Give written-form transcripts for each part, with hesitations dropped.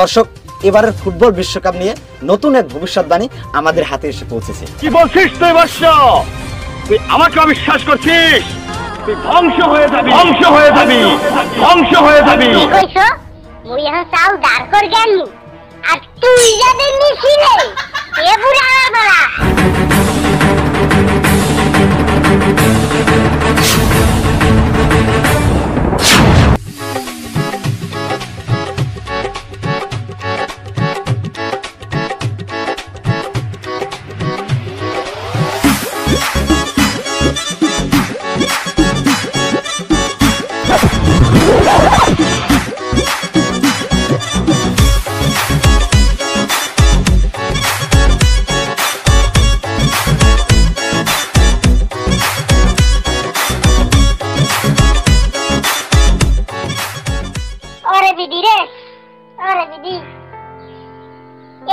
দর্শক, এবারের ফুটবল বিশ্বকাপ নিয়ে নতুন এক ভবিষ্যৎবাণী আমাদের হাতে এসে পৌঁছেছে। কি বলছিস তুই বর্ষ? তুই আমাকে অবিশ্বাস করছিস? তুই ধ্বংস হয়ে যাবি, ধ্বংস হয়ে যাবি, ধ্বংস হয়ে যাবি। কি কইছো? মুই এখন চাউ দাঁড় কর গেল আর তুই যাবে মিছিলে এ বুড়া বাবা।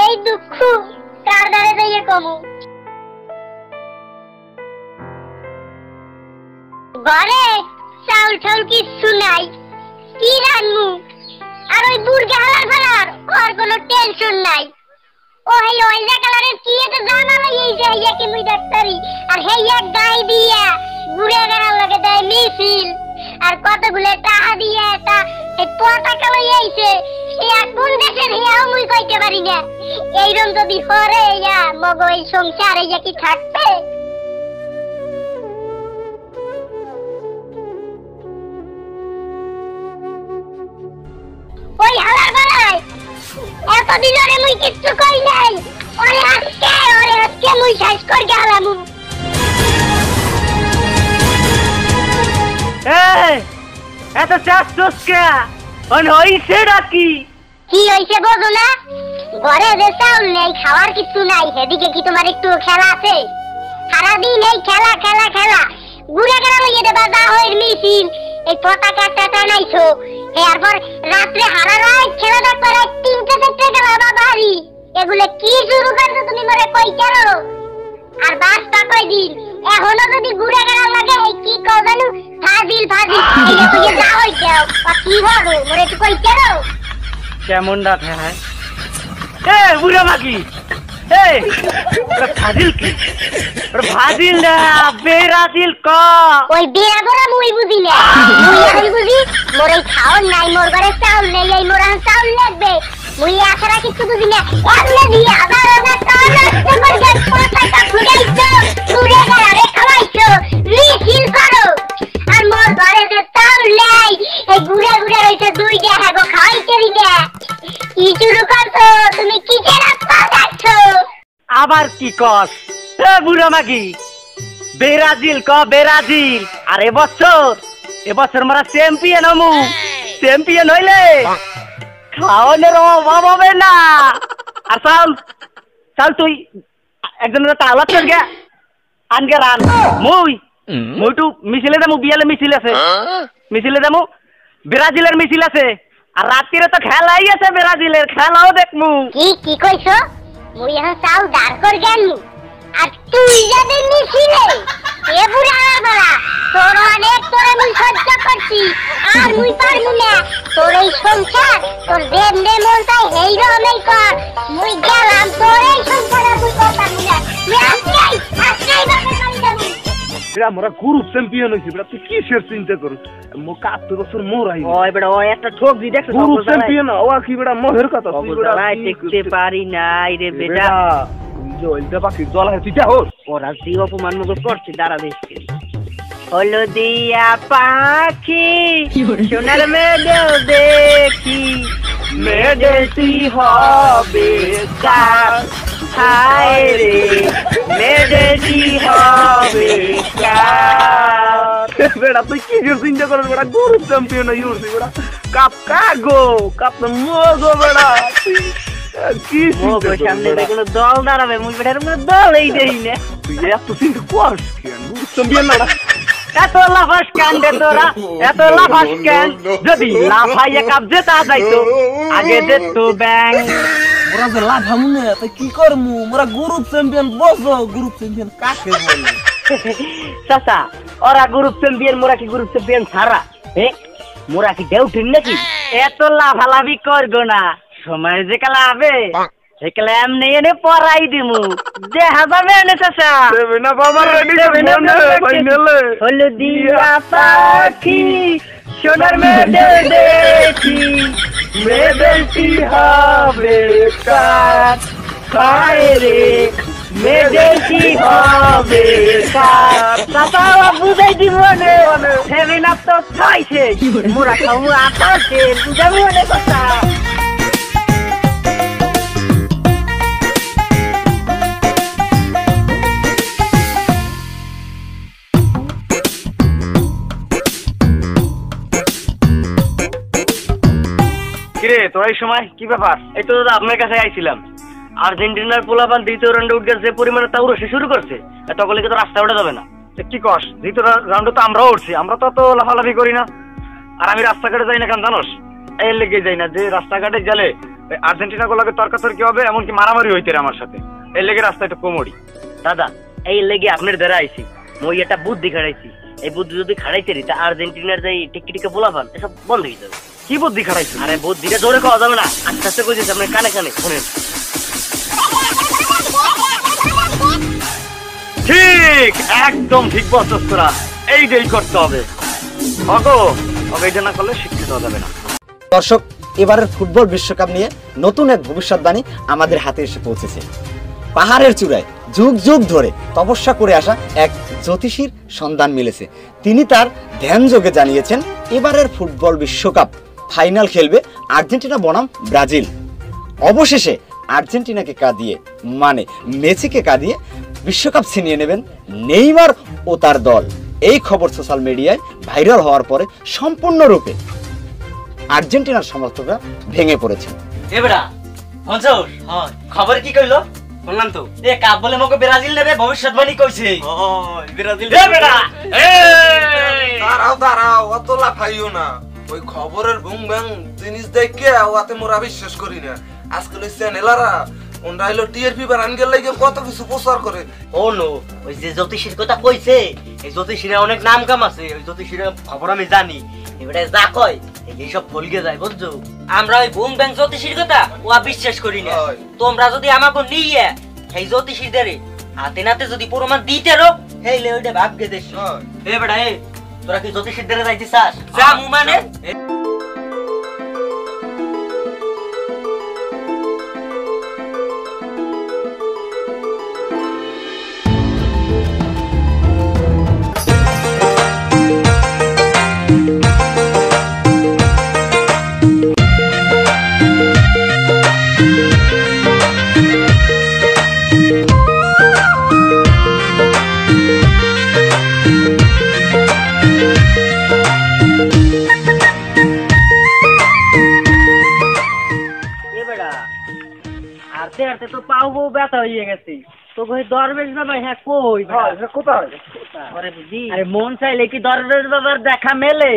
এই দুঃখ কার দ্বারে যাইয়ে কমু? ঘরে চাউল ঠাউল কিছু নাই, কি রান্নু? আর ওই বুড়গা হালার ফেলার ওর কোনো টেনশন নাই। ও হেই ওইজা কালারের কি একটা জামা লাগিয়ে যাইয়া কি মুই ডাক্তারি আর হেই এক গাই দিয়া ঘুরে গেরার লাগে দেয় মিছিল আর কতগুলো টাকা দিয়ে তা এই পতাকা লইয়া আইছে। সে আর কোন দেশের হিয়াও মুই কইতে পারি না। এইরকম যদি হরে ইয়া মগ এই সংসারে ইয়া কি থাকবে? ওই হালার বালাই এতদিন ধরে মুই কিচ্ছু কই নাই। ওরে আজকে মুই শেষ করে গেলাম। এত চাচ্ছস কে? হইছে নাকি? কি হইছে বোঝো না? ঘরে যে চাউল নেই, খাওয়ার কিছু নাই, সেদিকে কি তোমার একটু খেলা আছে? সারাদিন এই খেলা খেলা খেলা ঘুরে গেলা লইয়ে দেবা যা হইর মিছিল এই পতাকা টাটা নাইছো। এরপর রাত্রে হারা রাত খেলা দেখতে রাত 3-4 গেলা বাড়ি। এগুলো কি শুরু করছো তুমি মরে কই কেন? আর বাসটা কই দিন এখনো যদি ঘুরে গেলা লাগে এই কি কও জানো? ফাজিল ফাজিল এই তুই যা হই যাও কি হলো মরে তুই কই কেন? কেমন রাত হ্যাঁ? বুড়া মাগি ফাজিল কি? ফাজিল না বেরাজিল ক। ওই বেরা বড়া মুই বুঝি না। মুই বুঝি মোর এই খাওয়ার নাই, মোর ঘরে চাউল নেই, এই মোর চাউল লাগবে। মুই আছাড়া কিছু বুঝি না। এমনে দিয়ে আবার আবার চাউল আসতে পারবে পয়সা ফুটাইছো ঘুরে গেলে খাওয়াইছো মিছিল করো। আর মোর ঘরে যে চাউল নেই এই ঘুরে ঘুরে রইছে 2 টাকা গো খাওয়াইতে দিবে। কি শুরু করছো তুমি? কি কেরা পাঠাচ্ছো? আবার কি কস? বুড়া মাগি ব্রাজিল ক ব্রাজিল। আর এবছর মোরা চ্যাম্পিয়ন হমু। চ্যাম্পিয়ন হইলে খাওয়ানোর অভাব হবে না। আর চাউল তুই একজনের তাওলা চল গে আনগে রান। মুইটু মিছিলে যাবো, বিয়ালে মিছিল আছে, মিছিলে যাবো, ব্রাজিলের মিছিল আছে। আর রাত্রিরে তো খেলাই আছে, ব্রাজিলের খেলাও দেখমু। কি কইছো? মুই এখন চাউ দাঁড় কর গেলু আর তুই যাবে মিছিলে এ বুড়া বাবা। তোর অনেক তোরে মুই সহ্য করছি আর মুই পারবো না। তোর এই সংসার তোর যেমনে মন চাই হেই রকমই কর। মুই গেলাম তোর এই সংসারে মুই করতাম না। আজকেই বাপে বাড়ি যাবো। বেড়া মোরা গ্রুপ চ্যাম্পিয়ন হইছে। বেড়া তুই কিসের চিন্তা করছ? মো 71 বছর মোর আই। ওই বেড়া ওই একটা ঠোক দি দেখছ গ্রুপ চ্যাম্পিয়ন ওয়া কি বেড়া মোহের কথা তুই বেড়া ভাই দেখতে পারি নাই রে বেটা। জলটা বাকি জলা তুই যা হোস। ওরা কি অপমান মতো করছে দাঁড়া দেখছি। হলদিয়া পাখি সোনার মেয়েদেও দেখি, মেয়েদেরটি হবে কার। হায় রে মেয়েদেরটি হবে কার। বেড়া তুই কিসের চিন্তা করছ? বেড়া গ্রুপ চ্যাম্পিয়ন হইছে বেড়া। কাপ কাগো কাপ তো মগো বেড়া। কি মোগো সামনে কোনো দল দাঁড়াবে, মুই বেটার কোনো দলই দেই না। তুই এত চিন্তা করছ কেন? গ্রুপ চ্যাম্পিয়ন না এত লাফাস কেন রে তোরা? এত লাফাস কেন? যদি লাফাইয়া কাপ জেতা যাইতো আগে যেত ব্যাং। মোরা যে লাফামু না তাই কি করমু? মোরা গ্রুপ চ্যাম্পিয়ন। বসো গ্রুপ চ্যাম্পিয়ন কাকে বলে? চাচা ওরা গ্রুপ চ্যাম্পিয়ন, মোরা কি গ্রুপ চ্যাম্পিয়ন ছাড়া? মোরা কি দেউঠিন নাকি? এত লাফালাফি করবো না, সময় যে কালা হবে সেকালে এমনি এনে পড়াই দিমু যে হাজাবে এনে চাচা দেবে না বাবা রেডি ফাইনালে হলদিয়া পাখি সোনার মেডেল দেখি মেডেলটি হবে কার কায় রে মেডেলটি হবে কার চাচা বুঝাই দিব নে সেভেন আপ তো খাইছে মোরা খাবো আকাশে বুঝাবো নে কথা কিরে তোর এই সময় কি ব্যাপার? এই তো দাদা আপনার কাছে আইছিলাম। আর্জেন্টিনার পোলাপান দ্বিতীয় রাউন্ডে উঠে যে পরিমাণে তাউরসে শুরু করছে তখন তো রাস্তা উঠে যাবে না। কি কস? দ্বিতীয় রাউন্ডে তো আমরাও উঠছি, আমরা তো লাফালাফি করি না। আর আমি রাস্তাঘাটে যাই না কেন জানোস? এই লেগে যাই না যে রাস্তাঘাটে গেলে আর্জেন্টিনা গুলোকে তর্কাতর্কি হবে, এমনকি মারামারি হইতে আমার সাথে। এই লেগে রাস্তায় একটু কোমড়ি দাদা। এই লেগে আপনার দ্বারা আইছি, মই একটা বুদ্ধি খাড়াইছি। এই বুদ্ধি যদি খাড়াইতে রি তা আর্জেন্টিনার যে টিকটিকে পোলাপান এসব বন্ধ হয়ে যাবে। কি বুদ্ধি খাড়াইছি? আরে বুদ্ধিটা জোরে খাওয়া যাবে না, আস্তে আস্তে কইছি আপনার কানে কানে শুনেন। ঠিক, একদম ঠিক বলছস তোরা। এইটাই করতে হবে। এটা না করলে শিক্ষিত হওয়া যাবে না। দর্শক, এবারের ফুটবল বিশ্বকাপ নিয়ে নতুন এক ভবিষ্যৎবাণী আমাদের হাতে এসে পৌঁছেছে। পাহাড়ের চূড়ায় যুগ যুগ ধরে তপস্যা করে আসা এক জ্যোতিষীর সন্ধান মিলেছে। তিনি তার ধ্যান যোগে জানিয়েছেন এবারের ফুটবল বিশ্বকাপ ফাইনাল খেলবে আর্জেন্টিনা বনাম ব্রাজিল। অবশেষে আর্জেন্টিনাকে কাঁদিয়ে মানে মেসিকে কাঁদিয়ে বিশ্বকাপ ছিনিয়ে নেবেন নেইমার ও তার দল। এই খবর সোশ্যাল মিডিয়ায় ভাইরাল হওয়ার পরে সম্পূর্ণরূপে আর্জেন্টিনার সমর্থকরা ভেঙে পড়েছে। এবারে পঞ্চর খবর কি কইলো শুনলাম তো? এ কাপ বলে মকে ব্রাজিল নেবে ভবিষ্যৎবাণী কইছে। ও ব্রাজিল এবারে দাঁড়াও অত লাফাইও না। ওই খবরের বুং ব্যাং জিনিস দেখে ওতে মোরা বিশ্বাস করি না। আজকাল ওই চ্যানেলারা ওনরা হইলো টিআরপি বানান গেলে কত কিছু প্রচার করে। ও নো, ওই যে জ্যোতিষীর কথা কইছে, এই জ্যোতিষীর অনেক নাম কাম আছে। ওই জ্যোতিষীর খবর আমি জানি। এবারে যা কয় এইসব ফলকে যায় বুঝছো। আমরা ওই বুম ব্যাং জ্যোতিষীর কথা ওয়া বিশ্বাস করি না। তোমরা যদি আমাকে নিয়ে এই জ্যোতিষীদের হাতে নাতে যদি প্রমাণ দিতে রো হেইলে ওইটা ভাগ্যে দেশ। এ বেটা এ তোরা কি জ্যোতিষীদের যাইতে চাস? যা মু মানে তো পাও বউ ব্যথা হয়ে গেছে। তো ভাই দরবেশ বাবা হ্যাঁ কই কোথায়? আরে মন চাইলে কি দরবেশ বাবার দেখা মেলে?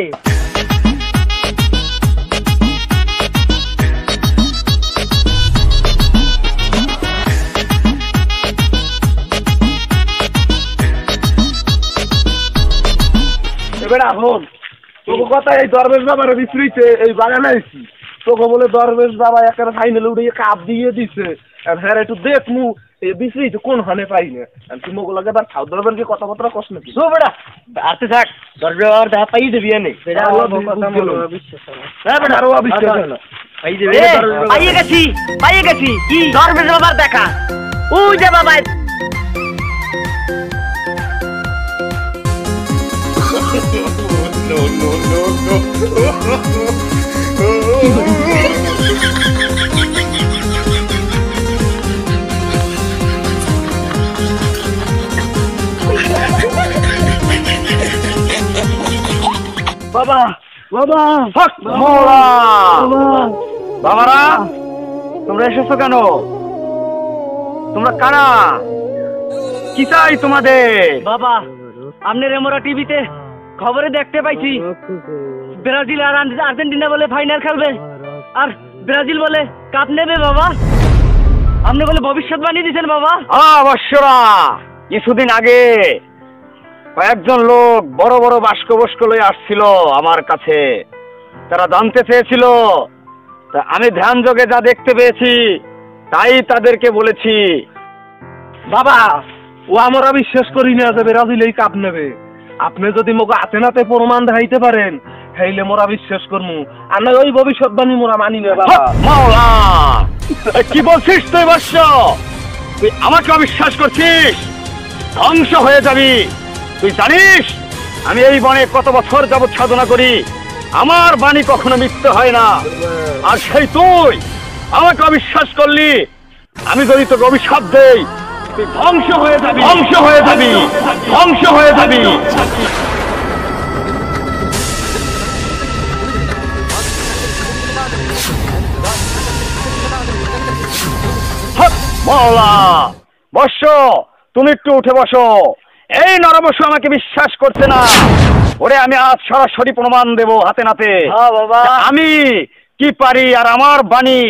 এবারে এখন তোকে কথা এই দরবেশ বাবার বিপরীতে এই বাগানে আইছি। তোকে বলে দরবেশ বাবা একেবারে ফাইনালে উঠে কাপ দিয়ে দিছে। হ্যাঁ একটু দেখ মু বিপরীতে কোন হানে পাই না। তুই মোগো লাগে তার খাও দরবেশকে কথাবার্তা কস নাকি? তো বেটা আসতে থাক, দরবেশ বাবার দেখা পাই দেবি এনে। পাইয়ে গেছি কি দরবেশ বাবার দেখা। ওই যে বাবা বাবা বাবা বাবারা তোমরা এসেছো কেন? তোমরা কারা? কি চাই তোমাদের? বাবা আপনার আমরা টিভিতে খবরে দেখতে পাইছি ব্রাজিল আর আর্জেন্টিনা বলে ফাইনাল খেলবে, আর ব্রাজিল বলে কাপ নেবে। বাবা আপনি বলে ভবিষ্যৎবাণী দিচ্ছেন বাবা। অবশ্যরা কিছুদিন আগে কয়েকজন লোক বড় বড় বাস্ক বস্ক লয়ে আসছিল আমার কাছে। তারা জানতে চেয়েছিল আমি ধ্যান যোগে যা দেখতে পেয়েছি তাই তাদেরকে বলেছি। বাবা ও আমরা বিশ্বাস করি না যে ব্রাজিল এই কাপ নেবে। আপনি যদি মোকে হাতে নাতে প্রমাণ দেখাইতে পারেন তাইলে মোরা বিশ্বাস করমু, আর না ওই ভবিষ্যৎবাণী মোরা মানি না বাবা। মাওলা কি বলছিস তুই বৎস? তুই আমাকে অবিশ্বাস করছিস? ধ্বংস হয়ে যাবি। তুই জানিস আমি এই বনে কত বছর যাবৎ সাধনা করি, আমার বাণী কখনো মিথ্যে হয় না। আর সেই তুই আমাকে অবিশ্বাস করলি। আমি যদি তোকে অভিশাপ দেই তুই ধ্বংস হয়ে যাবি, ধ্বংস হয়ে যাবি, ধ্বংস হয়ে যাবি। মাওলা বৎস তুমি একটু উঠে বসো। এই নরবৎস আমাকে বিশ্বাস করছে না। ওরে আমি আজ সরাসরি প্রমাণ দেব হাতে নাতে। বাবা আমি কি পারি, আর আমার বাণী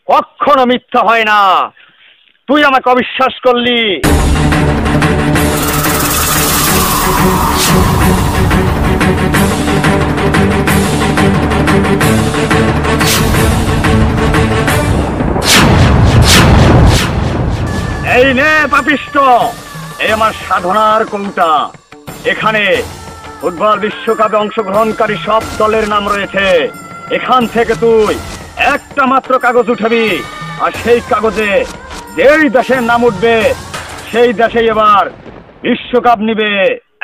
কখনো মিথ্যা হয় না। তুই আমাকে অবিশ্বাস করলি। এই নে পাপিষ্ট, এই আমার সাধনার কৌটা। এখানে ফুটবল বিশ্বকাপে অংশগ্রহণকারী সব দলের নাম রয়েছে। এখান থেকে তুই একটা মাত্র কাগজ উঠাবি, আর সেই কাগজে যেই দেশের নাম উঠবে সেই দেশেই এবার বিশ্বকাপ নিবে।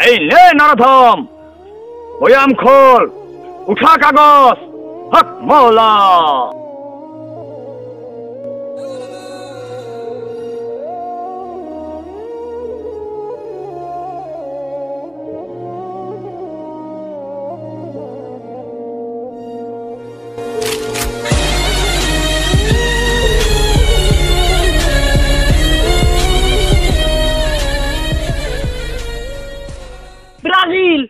এই নে নরধম, বয়াম খোল, উঠা কাগজ। হক মাওলা। ব্রাজিল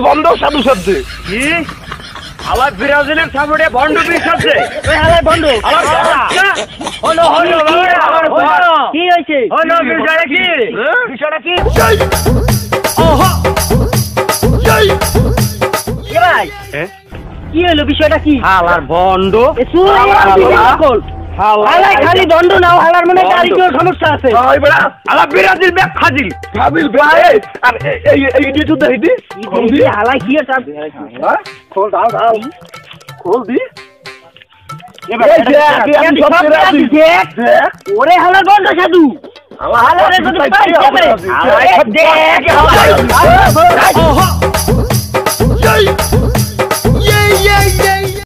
বন্ধ সাধু শব্দে আবার ব্রাজিলের সাপোর্টে ভন্ড বিশ্বাসে ভন্ড কি হয়েছে? বিষয়টা কি? বিষয়টা কি? ভাই কি হলো বিষয়টা কি? হালার ভন্ড হালাই খালি দণ্ড নাও, হালার মনে গাড়ি কেউ সমস্যা আছে। ব্রাজিল ব্যাগ ফাজিল ফাজিল ভাই। আর এই এই দিটু দেইদি হালাই কি আছে? খোল দাও দাও খোল দি। ওরে হালার বন্ধ সাধু আমার হালারে যদি পাই যাবে। দেখ